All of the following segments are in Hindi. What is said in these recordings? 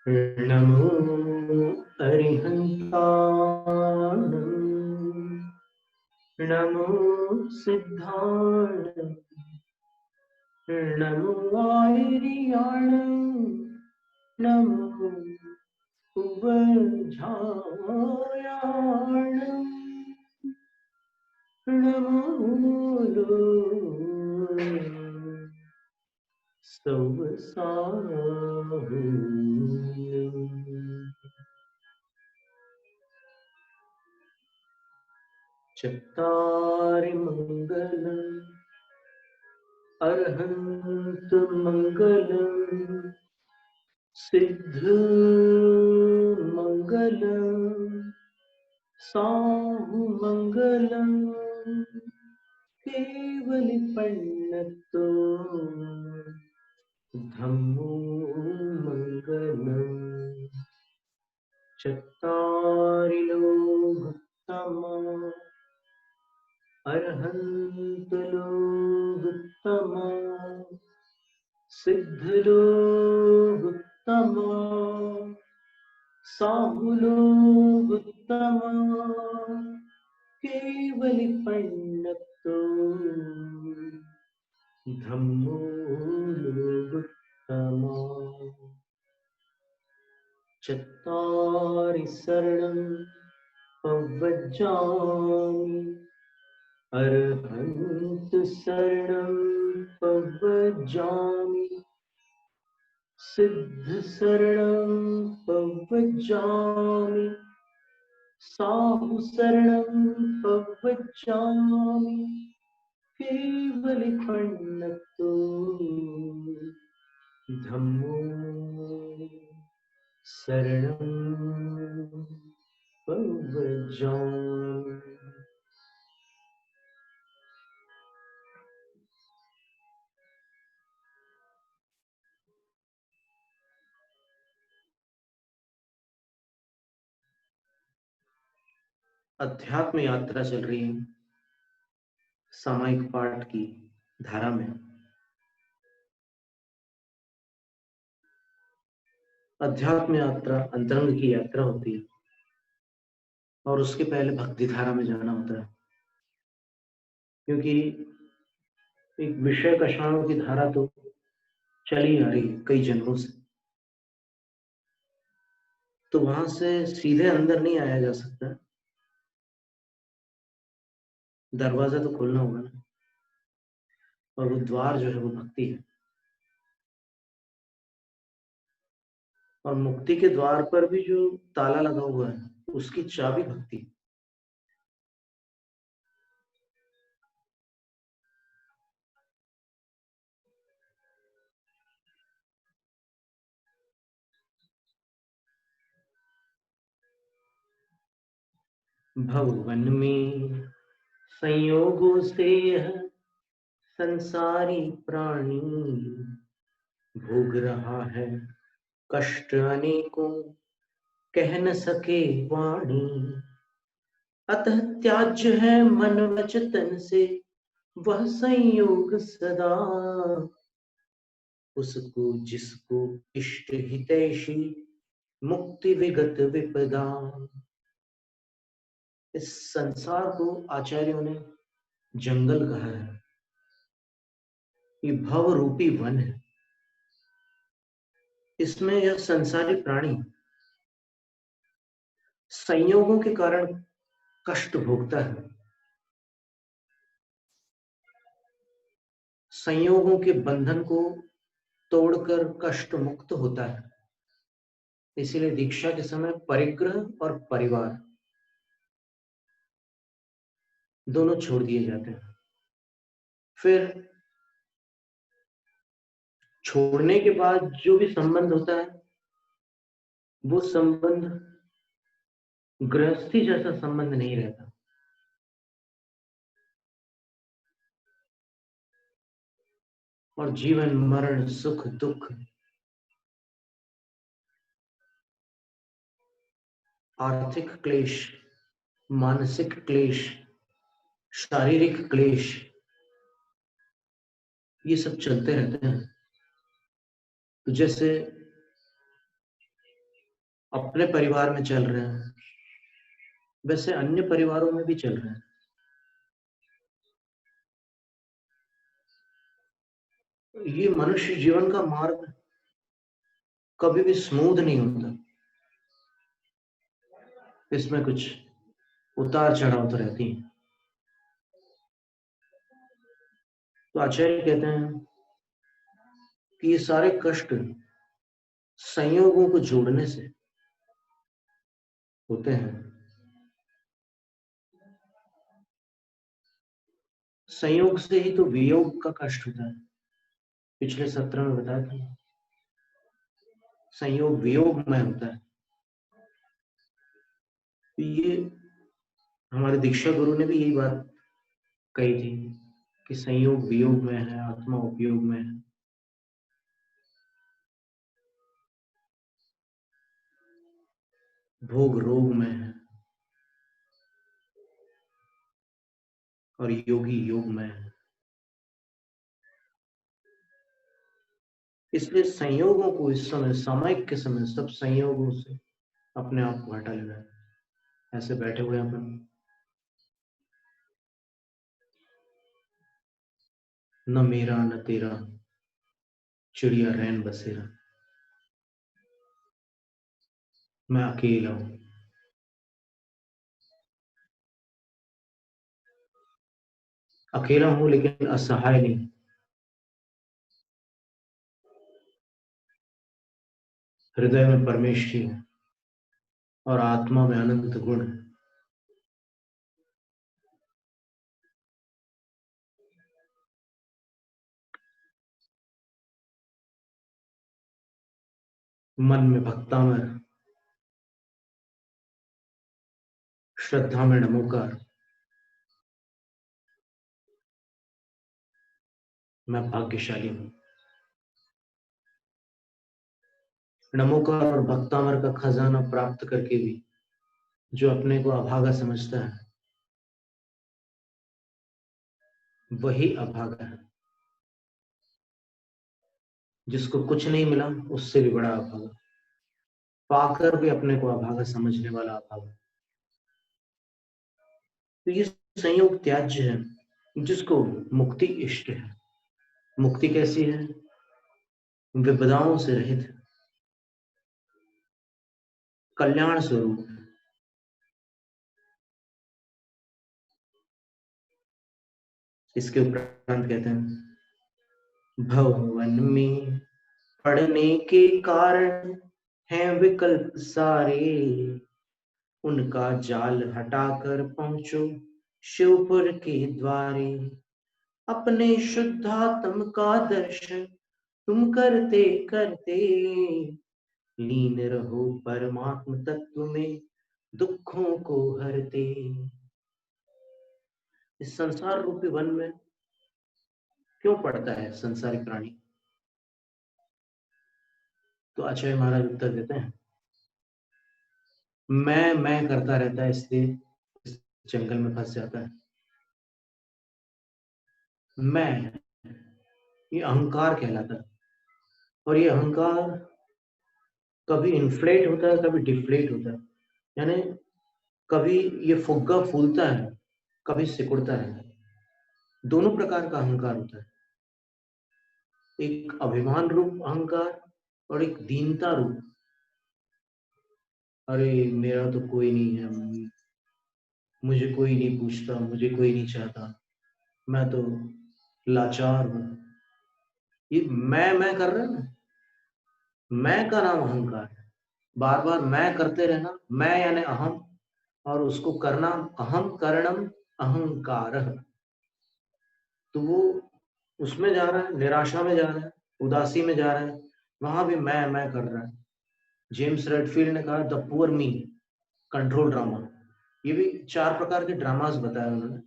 नमो अरिहन्ताणं नमो सिद्धाणं नमो आयर्याणं नमो उवझायाणं नमो चत्तारि मङ्गलम् अर्हन्त मङ्गलम् सिद्ध मङ्गलम् साहु मङ्गलम् केवल पण्णतो धम्मो मङ्गलम् चत्तारि लोकोत्तमा अर्हन्त लोकोत्तमा सिद्ध लोकोत्तमा साहु लोकोत्तमा केवल पण्णतो धम्मो लोकोत्तमा चत्तारि शरणं पवज्जामि अर्हन्त शरणं पवज्जामि सिद्ध शरणं पवज्जामि साहु शरणं पवज्जामि केवल पण्णतो धम्मो शरणं पवज्जामि। अध्यात्म यात्रा चल रही है सामायिक पाठ की धारा में। अध्यात्म यात्रा अंतरंग की यात्रा होती है और उसके पहले भक्ति धारा में जाना होता है, क्योंकि एक विषय कषाणों की धारा तो चली आ रही है कई जन्मों से, तो वहां से सीधे अंदर नहीं आया जा सकता। दरवाजा तो खोलना होगा ना, और वो द्वार जो है वो भक्ति है। और मुक्ति के द्वार पर भी जो ताला लगा हुआ है उसकी चाबी भक्ति है। भवन में संयोगों से यह संसारी प्राणी भोग रहा है कष्ट अनेकों कह न सके वाणी। अतः त्याज्य है मन वचन से वह संयोग सदा, उसको जिसको इष्ट हितैषी मुक्ति विगत विपदा। इस संसार को आचार्यों ने जंगल कहा है, ये भव रूपी वन है। इसमें यह संसारी प्राणी संयोगों के कारण कष्ट भोगता है, संयोगों के बंधन को तोड़कर कष्ट मुक्त होता है। इसीलिए दीक्षा के समय परिग्रह और परिवार दोनों छोड़ दिए जाते हैं। फिर छोड़ने के बाद जो भी संबंध होता है वो संबंध गृहस्थी जैसा संबंध नहीं रहता। और जीवन मरण सुख दुख आर्थिक क्लेश मानसिक क्लेश शारीरिक क्लेश ये सब चलते रहते हैं। तो जैसे अपने परिवार में चल रहे हैं, वैसे अन्य परिवारों में भी चल रहे हैं। ये मनुष्य जीवन का मार्ग कभी भी स्मूथ नहीं होता, इसमें कुछ उतार चढ़ाव तो रहती है। तो आचार्य कहते हैं कि ये सारे कष्ट संयोगों को जोड़ने से होते हैं। संयोग से ही तो वियोग का कष्ट होता है। पिछले सत्र में बताया था, संयोग वियोग में होता है। तो ये हमारे दीक्षा गुरु ने भी यही बात कही थी कि संयोग वियोग में है, आत्मा उपयोग में है। भोग रोग में है और योगी योग में है। इसलिए संयोगों को इस समय, सामयिक के समय, सब संयोगों से अपने आप को हटा लेना है। ऐसे बैठे हुए अपन, न मेरा न तेरा, चिड़िया रैन बसेरा, मैं अकेला हूं। अकेला हूं लेकिन असहाय नहीं। हृदय में परमेश्वरी है और आत्मा में अनंत गुण है। मन में भक्तामर, श्रद्धा में नमोकार, मैं भाग्यशाली हूं। नमोकार और भक्तामर का खजाना प्राप्त करके भी जो अपने को अभागा समझता है, वही अभागा है। जिसको कुछ नहीं मिला उससे भी बड़ा अभागा, पाकर भी अपने को अभागा समझने वाला अभागा। तो ये संयोग त्याज्य है, जिसको मुक्ति इष्ट है। मुक्ति कैसी है? विपदाओं से रहित, कल्याण स्वरूप। इसके उपरांत कहते हैं, भवन में पड़ने के कारण हैं विकल्प सारे, उनका जाल हटाकर पहुंचो शिवपुर के द्वारे। अपने शुद्धात्म का दर्शन तुम करते करते, लीन रहो परमात्म तत्व में दुखों को हरते। इस संसार रूपी वन में क्यों पड़ता है संसारी प्राणी? तो आचार्य महाराज उत्तर देते हैं, मैं करता रहता है, इसलिए इस जंगल में फंस जाता है। मैं, ये अहंकार कहलाता है। और ये अहंकार कभी इन्फ्लेट होता है, कभी डिफ्लेट होता है। यानी कभी ये फुग्गा फूलता है, कभी सिकुड़ता है। दोनों प्रकार का अहंकार होता है, एक अभिमान रूप अहंकार और एक दीनता रूप। अरे मेरा तो कोई नहीं है, मुझे कोई नहीं पूछता, मुझे कोई नहीं चाहता, मैं तो लाचार हूं। ये मैं कर रहे हैं ना, मैं का नाम अहंकार है। बार बार मैं करते रहना, मैं यानी अहम, और उसको करना अहम करणम अहंकार। तो वो उसमें जा रहा है, निराशा में जा रहा है, उदासी में जा रहा है, वहां भी मैं कर रहा है। जेम्स रेडफील्ड ने कहा the poor me control drama. ये भी 4 प्रकार के ड्रामास बताए उन्होंने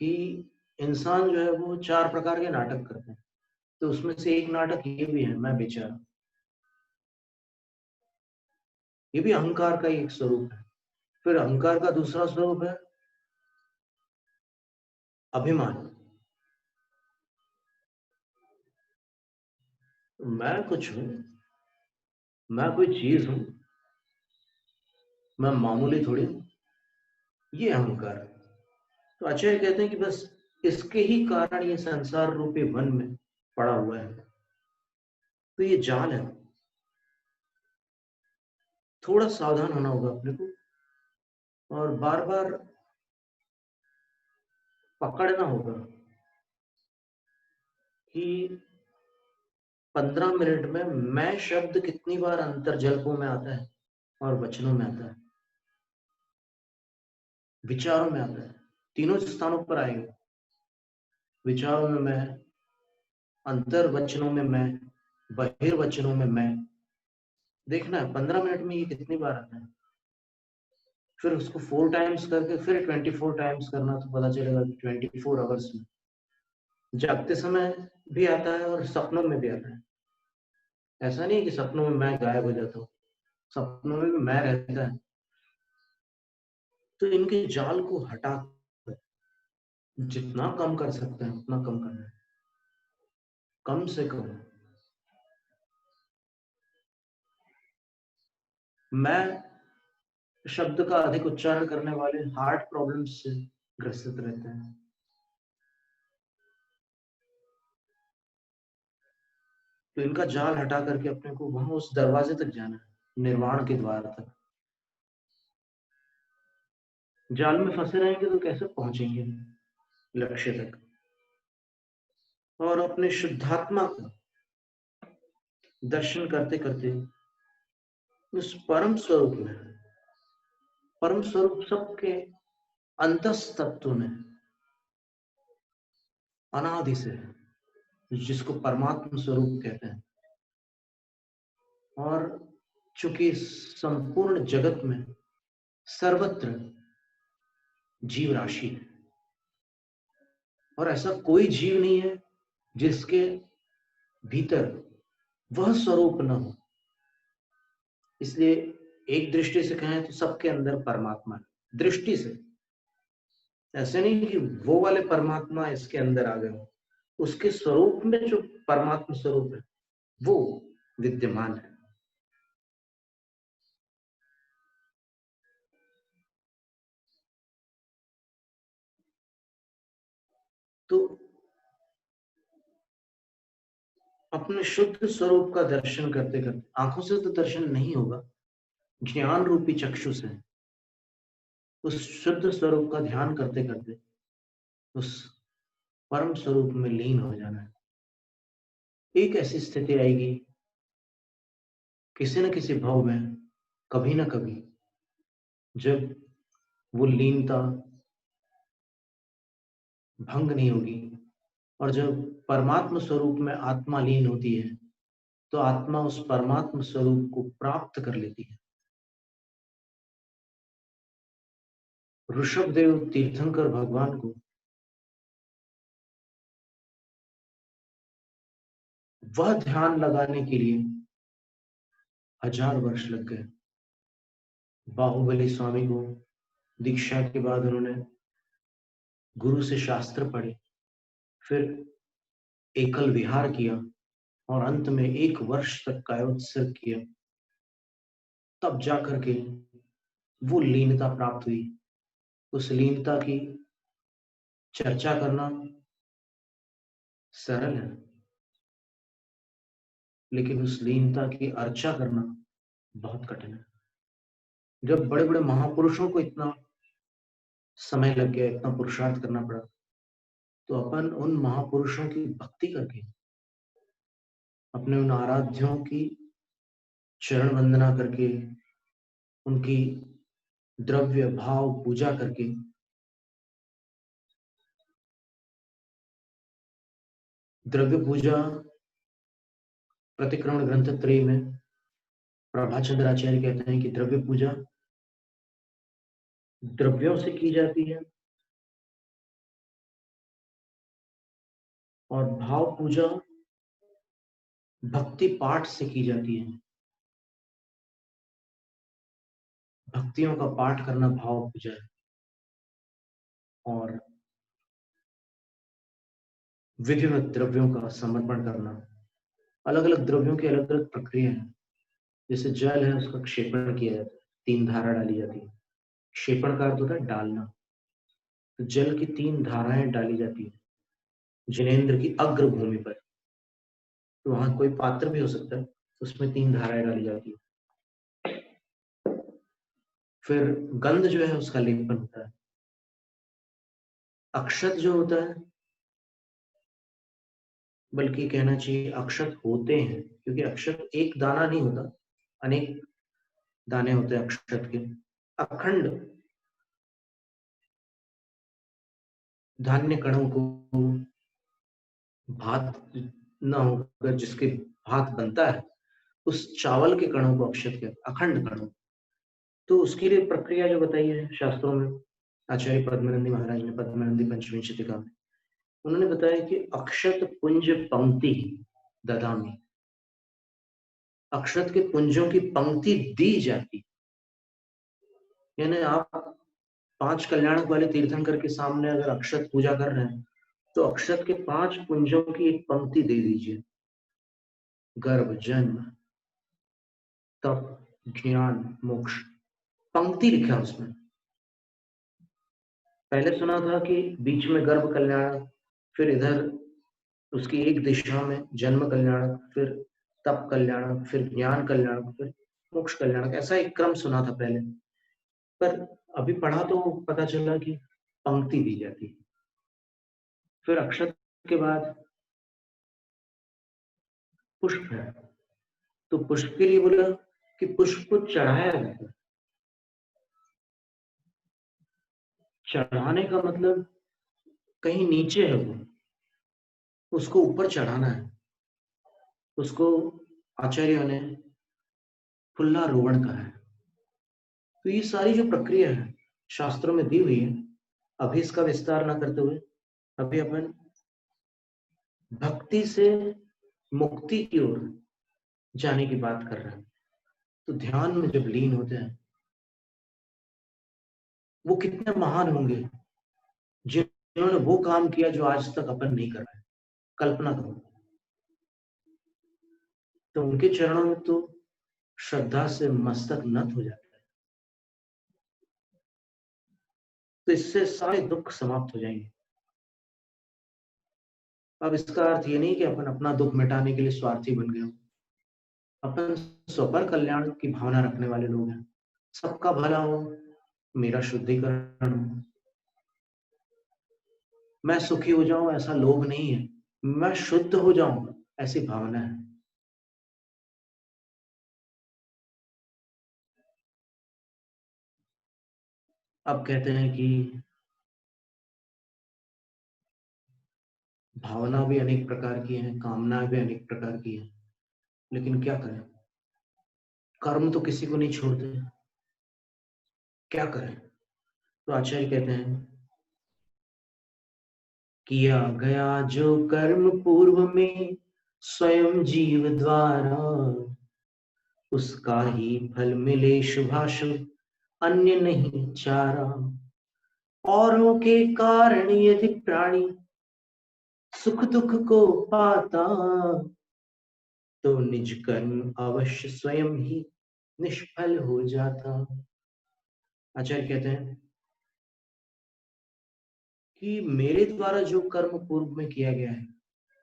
कि इंसान जो है वो 4 प्रकार के नाटक करते हैं। तो उसमें से एक नाटक ये भी है, मैं बेचारा। ये भी अहंकार का ही एक स्वरूप है। फिर अहंकार का दूसरा स्वरूप है अभिमान। मैं कुछ हूं, मैं कोई चीज हूं, मैं मामूली थोड़ी हूं, ये अहंकार। तो आचार्य कहते हैं कि बस इसके ही कारण ये संसार रूपी वन में पड़ा हुआ है। तो ये जाल है, थोड़ा सावधान होना होगा अपने को, और बार बार पकड़ना होगा कि 15 मिनट में मैं शब्द कितनी बार अंतर्जल्पों में आता है और वचनों में आता है, विचारों में आता है। तीनों स्थानों पर आएगा। विचारों में मैं, अंतर वचनों में मैं, बहिर्वचनों में मैं। देखना है 15 मिनट में ये कितनी बार आता है। फिर उसको 4 टाइम्स करके फिर 24 टाइम्स करना, तो पता चलेगा कि 24 आवर्स में जागते समय भी आता है और सपनों में भी आता है। ऐसा नहीं है कि सपनों में मैं गायब हो जाता हूँ, सपनों में भी मैं रहता है। तो इनके जाल को हटा, जितना कम कर सकते हैं उतना कम करना है, कम से कम। मैं शब्द का अधिक उच्चारण करने वाले हार्ट प्रॉब्लम्स से ग्रसित रहते हैं। तो इनका जाल हटा करके अपने को वहां उस दरवाजे तक जाना है, निर्वाण के द्वार तक। जाल में फंसे रहेंगे तो कैसे पहुंचेंगे लक्ष्य तक। और अपने शुद्धात्मा का दर्शन करते करते उस परम स्वरूप में, परम स्वरूप सबके अंतस तत्व में अनादि से, जिसको परमात्मा स्वरूप कहते हैं, और चूंकि संपूर्ण जगत में सर्वत्र जीव राशि है, और ऐसा कोई जीव नहीं है जिसके भीतर वह स्वरूप न हो। इसलिए एक दृष्टि से कहें तो सबके अंदर परमात्मा है। दृष्टि से ऐसे नहीं कि वो वाले परमात्मा इसके अंदर आ गए हो, उसके स्वरूप में जो परमात्मा स्वरूप है वो विद्यमान है। तो अपने शुद्ध स्वरूप का दर्शन करते करते, आंखों से तो दर्शन नहीं होगा, ज्ञान रूपी चक्षु से उस शुद्ध स्वरूप का ध्यान करते करते उस परम स्वरूप में लीन हो जाना है। एक ऐसी स्थिति आएगी किसी न किसी भाव में, कभी ना कभी, जब वो लीनता भंग नहीं होगी, और जब परमात्मा स्वरूप में आत्मा लीन होती है तो आत्मा उस परमात्मा स्वरूप को प्राप्त कर लेती है। ऋषभदेव तीर्थंकर भगवान को वह ध्यान लगाने के लिए 1000 वर्ष लग गए। बाहुबली स्वामी को दीक्षा के बाद उन्होंने गुरु से शास्त्र पढ़े, फिर एकल विहार किया, और अंत में 1 वर्ष तक कायोत्सर्ग किया, तब जाकर के वो लीनता प्राप्त हुई। उस लीनता की चर्चा करना सरल है, लेकिन उस लीनता की अर्चा करना बहुत कठिन है। जब बड़े बड़े महापुरुषों को इतना समय लग गया, इतना पुरुषार्थ करना पड़ा, तो अपन उन महापुरुषों की भक्ति करके, अपने उन आराध्यों की चरण वंदना करके, उनकी द्रव्य भाव पूजा करके, द्रव्य पूजा प्रतिक्रमण ग्रंथ त्रय में प्रभाचंद्र आचार्य कहते हैं कि द्रव्य पूजा द्रव्यों से की जाती है, और भाव पूजा भक्ति पाठ से की जाती है। भक्तियों का पाठ करना भाव पूजा है, और विधिवत द्रव्यों का समर्पण करना। अलग अलग द्रव्यों की अलग अलग प्रक्रिया है। जैसे जल है, उसका क्षेपण किया जाता है, 3 धारा डाली जाती है। क्षेपण का अर्थ होता है डालना। तो जल की 3 धाराएं डाली जाती है जिनेंद्र की अग्रभूमि पर। तो वहां कोई पात्र भी हो सकता है, उसमें 3 धाराएं डाली जाती है। फिर गंध जो है उसका लेपन होता है। अक्षत जो होता है, बल्कि कहना चाहिए अक्षत होते हैं, क्योंकि अक्षत एक दाना नहीं होता, अनेक दाने होते हैं अक्षत के। अखंड धान्य कणों को भात न होकर जिसके भात बनता है, उस चावल के कणों को अक्षत कहते हैं, अखंड कणों। तो उसके लिए प्रक्रिया जो बताई है शास्त्रों में, आचार्य पद्मानंदी महाराज ने पद्मानंदी पंचमी शतिका में उन्होंने बताया कि अक्षत पुंज पंक्ति ददामी, अक्षत के पुंजों की पंक्ति दी जाती। यानी आप 5 कल्याणक वाले तीर्थंकर के सामने अगर अक्षत पूजा कर रहे हैं, तो अक्षत के 5 पुंजों की एक पंक्ति दे दीजिए। गर्भ, जन्म, तप, ज्ञान, मोक्ष, पंक्ति लिखा उसमें। पहले सुना था कि बीच में गर्भ कल्याण, फिर इधर उसकी एक दिशा में जन्म कल्याण, फिर तप कल्याण, फिर ज्ञान कल्याण, फिर मोक्ष कल्याण, ऐसा एक क्रम सुना था पहले। पर अभी पढ़ा तो पता चला कि पंक्ति दी जाती है। फिर अक्षत के बाद पुष्प है, तो पुष्प के लिए बोला कि पुष्प को चढ़ाया जाता है। चढ़ाने का मतलब कहीं नीचे है वो, उसको ऊपर चढ़ाना है। उसको आचार्यों ने फुल्लारोहण कहा है। तो ये सारी जो प्रक्रिया है शास्त्रों में दी हुई है, अभी इसका विस्तार ना करते हुए अभी अपन भक्ति से मुक्ति की ओर जाने की बात कर रहे हैं। तो ध्यान में जब लीन होते हैं, वो कितने महान होंगे जिन्होंने वो काम किया जो आज तक अपन नहीं कर रहे। कल्पना करो, तो उनके चरणों में तो श्रद्धा से मस्तक नत हो जाता है। तो इससे सारे दुख समाप्त हो जाएंगे। अब इसका अर्थ ये नहीं कि अपन अपना दुख मिटाने के लिए स्वार्थी बन गए हो। अपन स्वपर कल्याण की भावना रखने वाले लोग हैं। सबका भला हो, मेरा शुद्धिकरण हो, मैं सुखी हो जाऊं, ऐसा लोभ नहीं है। मैं शुद्ध हो जाऊं, ऐसी भावना है। अब कहते हैं कि भावना भी अनेक प्रकार की है, कामना भी अनेक प्रकार की है, लेकिन क्या करें, कर्म तो किसी को नहीं छोड़ते। क्या करें? तो आचार्य कहते हैं, किया गया जो कर्म पूर्व में स्वयं जीव द्वारा, उसका ही फल मिले शुभाशुभ, अन्य नहीं चारा। औरों के कारण यदि प्राणी सुख दुख को पाता, तो निज कर्म अवश्य स्वयं ही निष्फल हो जाता। आचार्य कहते हैं कि मेरे द्वारा जो कर्म पूर्व में किया गया है,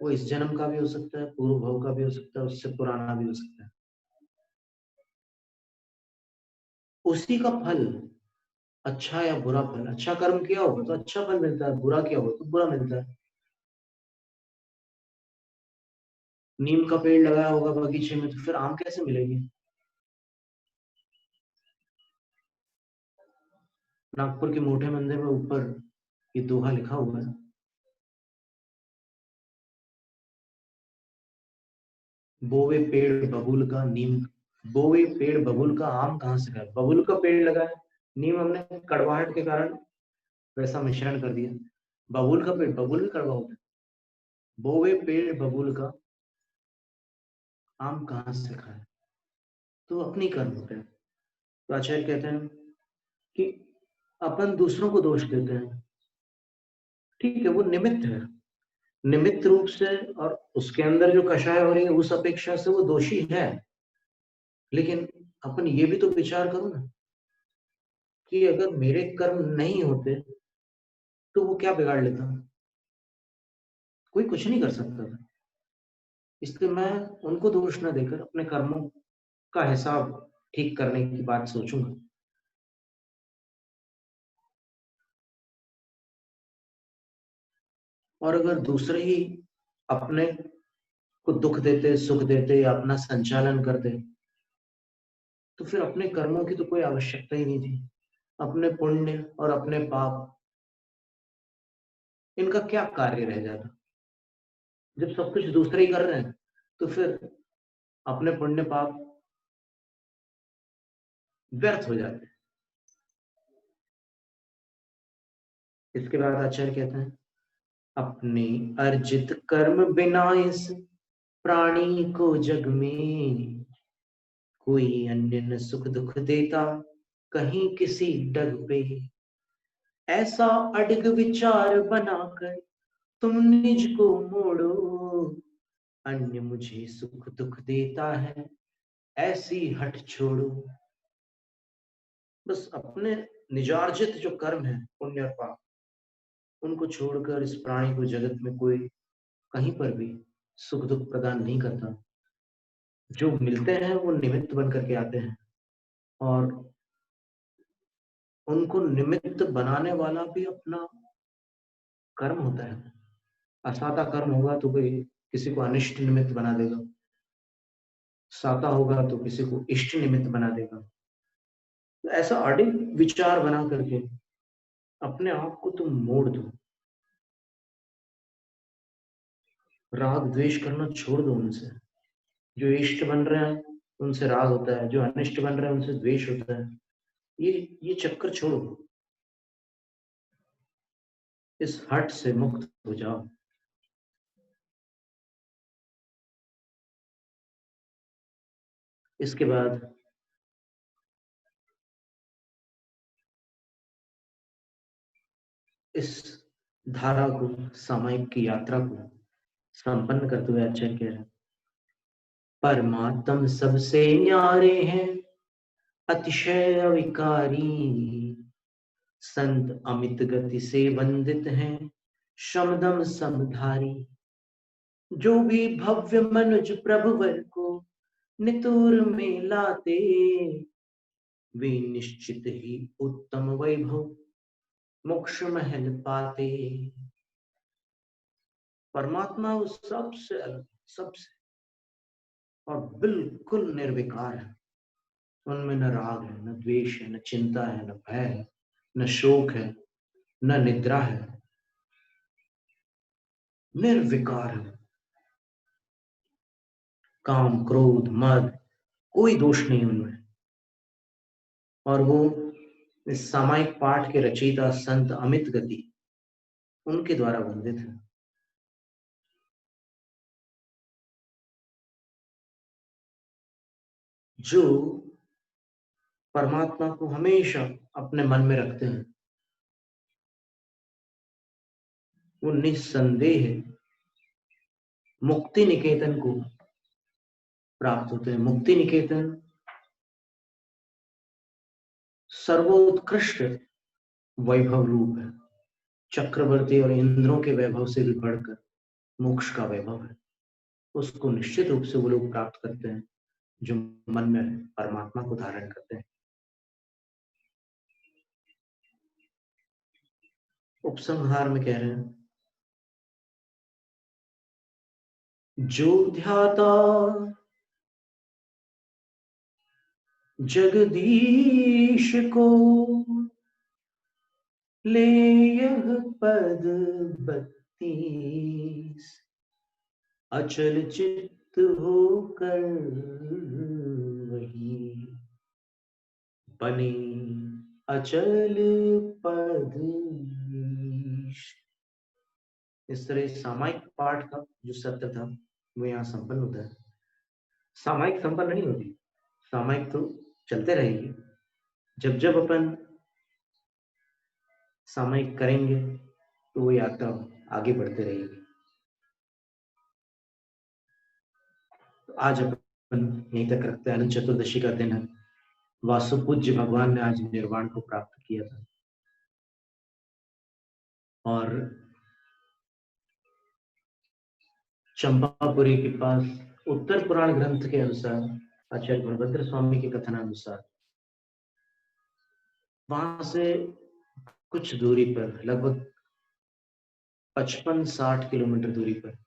वो इस जन्म का भी हो सकता है, पूर्व भव का भी हो सकता है, उससे पुराना भी हो सकता है। उसी का फल, अच्छा या बुरा फल, अच्छा कर्म किया होगा तो अच्छा फल मिलता है, बुरा किया होगा तो बुरा मिलता है। नीम का पेड़ लगाया होगा बगीचे में, तो फिर आम कैसे मिलेगी? नागपुर के मोठे मंदिर में ऊपर ये दोहा लिखा हुआ है, बोवे पेड़ बबूल का नीम, बोवे पेड़ बबूल का आम कहाँ से खाए? बबूल का पेड़ लगा है, नीम हमने कड़वाहट के कारण वैसा मिश्रण कर दिया। बबूल का पेड़, बबूल भी कड़वा होता है। बोवे पेड़ बबूल का आम कहाँ से खाए? तो अपनी कर्म होते हैं। तो आचार्य कहते हैं कि अपन दूसरों को दोष देते हैं, ठीक है, वो निमित्त है, निमित्त रूप से, और उसके अंदर जो कषाय हो रही है उस अपेक्षा से वो दोषी है। लेकिन अपन ये भी तो विचार करो ना कि अगर मेरे कर्म नहीं होते तो वो क्या बिगाड़ लेता, कोई कुछ नहीं कर सकता था। इसलिए मैं उनको दोष न देकर अपने कर्मों का हिसाब ठीक करने की बात सोचूंगा। और अगर दूसरे ही अपने को दुख देते, सुख देते या अपना संचालन करते, तो फिर अपने कर्मों की तो कोई आवश्यकता ही नहीं थी। अपने पुण्य और अपने पाप, इनका क्या कार्य रह जाता? जब सब कुछ दूसरे ही कर रहे हैं तो फिर अपने पुण्य पाप व्यर्थ हो जाते हैं। इसके बाद आचार्य कहते हैं, अपने अर्जित कर्म बिना इस प्राणी को जग में कोई अन्य न सुख दुख देता, कहीं किसी डग पे। ऐसा अडिग विचार बनाकर तुम निज को मोड़ो, अन्य मुझे सुख दुख देता है ऐसी हट छोड़ो। बस अपने निजार्जित जो कर्म है, पुण्य और पाप, उनको छोड़कर इस प्राणी को जगत में कोई कहीं पर भी सुख दुख प्रदान नहीं करता। जो मिलते हैं वो निमित्त बन करके आते हैं, और उनको निमित्त बनाने वाला भी अपना कर्म होता है। असाता कर्म होगा तो कोई किसी को अनिष्ट निमित्त बना देगा, साता होगा तो किसी को इष्ट निमित्त बना देगा। तो ऐसा अडिग विचार बना करके अपने आप को तुम मोड़ दो, राग द्वेष करना छोड़ दो उनसे। जो इष्ट बन रहे हैं उनसे राग होता है, जो अनिष्ट बन रहे हैं उनसे द्वेष होता है। ये चक्कर छोड़ो, इस हट से मुक्त हो जाओ। इसके बाद इस धारा को, सामायिक की यात्रा को संपन्न करते हुए आचार्य कह रहे हैं, परमात्म सबसे न्यारे हैं अतिशय अविकारी, संत अमित गति से वंदित हैं शमदम समधारी। जो भी भव्य मनुज प्रभुवर को नितुर में लाते, वे निश्चित ही उत्तम वैभव मोक्ष महल पाते। परमात्मा उस सबसे अलग, सबसे और बिल्कुल निर्विकार है। उनमें न राग है, न द्वेष है, न चिंता है, न भय है, न शोक है, न निद्रा है। निर्विकार है। काम क्रोध मद कोई दोष नहीं उनमें। और वो इस सामायिक पाठ के रचयिता संत अमित गति, उनके द्वारा वंदित है। जो परमात्मा को हमेशा अपने मन में रखते हैं, वो निस्संदेह मुक्ति निकेतन को प्राप्त होते हैं। मुक्ति निकेतन सर्वोत्कृष्ट वैभव रूप है। चक्रवर्ती और इंद्रों के वैभव से भी बढ़कर मोक्ष का वैभव है। उसको निश्चित रूप से वो लोग प्राप्त करते हैं जो मन में परमात्मा को धारण करते हैं। उपसंहार में कह रहे हैं, जो ध्याता जगदीश को ले यह पद 32, अचल चित्त होकर वही बने अचल पद ईश। इस तरह सामायिक पाठ का जो सत्य था वो यहाँ संपन्न होता है। सामायिक संपन्न नहीं होती, सामायिक तो चलते रहेगी। जब जब अपन सामायिक करेंगे तो वो यात्रा आगे बढ़ते रहेगी। तो आज अपन यहीं तक रखते हैं। अनंत चतुर्दशी का दिन है। वासुपूज्य भगवान ने आज निर्वाण को प्राप्त किया था। और चंपापुरी के पास उत्तर पुराण ग्रंथ के अनुसार, आचार्य गुणभद्र स्वामी के कथनानुसार, वहां से कुछ दूरी पर, लगभग 55-60 किलोमीटर दूरी पर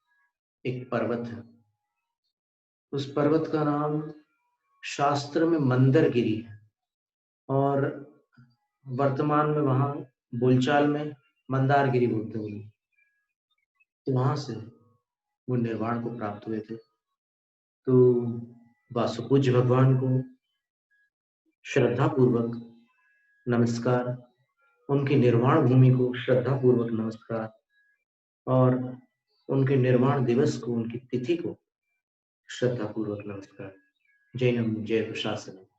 एक पर्वत है। उस पर्वत का नाम शास्त्र में मंदरगिरी है और वर्तमान में वहां बोलचाल में मंदारगिरी बोलते हैं। तो वहां से वो निर्वाण को प्राप्त हुए थे। तो वासुपूज्य भगवान को श्रद्धा पूर्वक नमस्कार, उनकी निर्वाण भूमि को श्रद्धा पूर्वक नमस्कार, और उनके निर्वाण दिवस को, उनकी तिथि को श्रद्धा पूर्वक नमस्कार। जय नम, जय प्रशासन।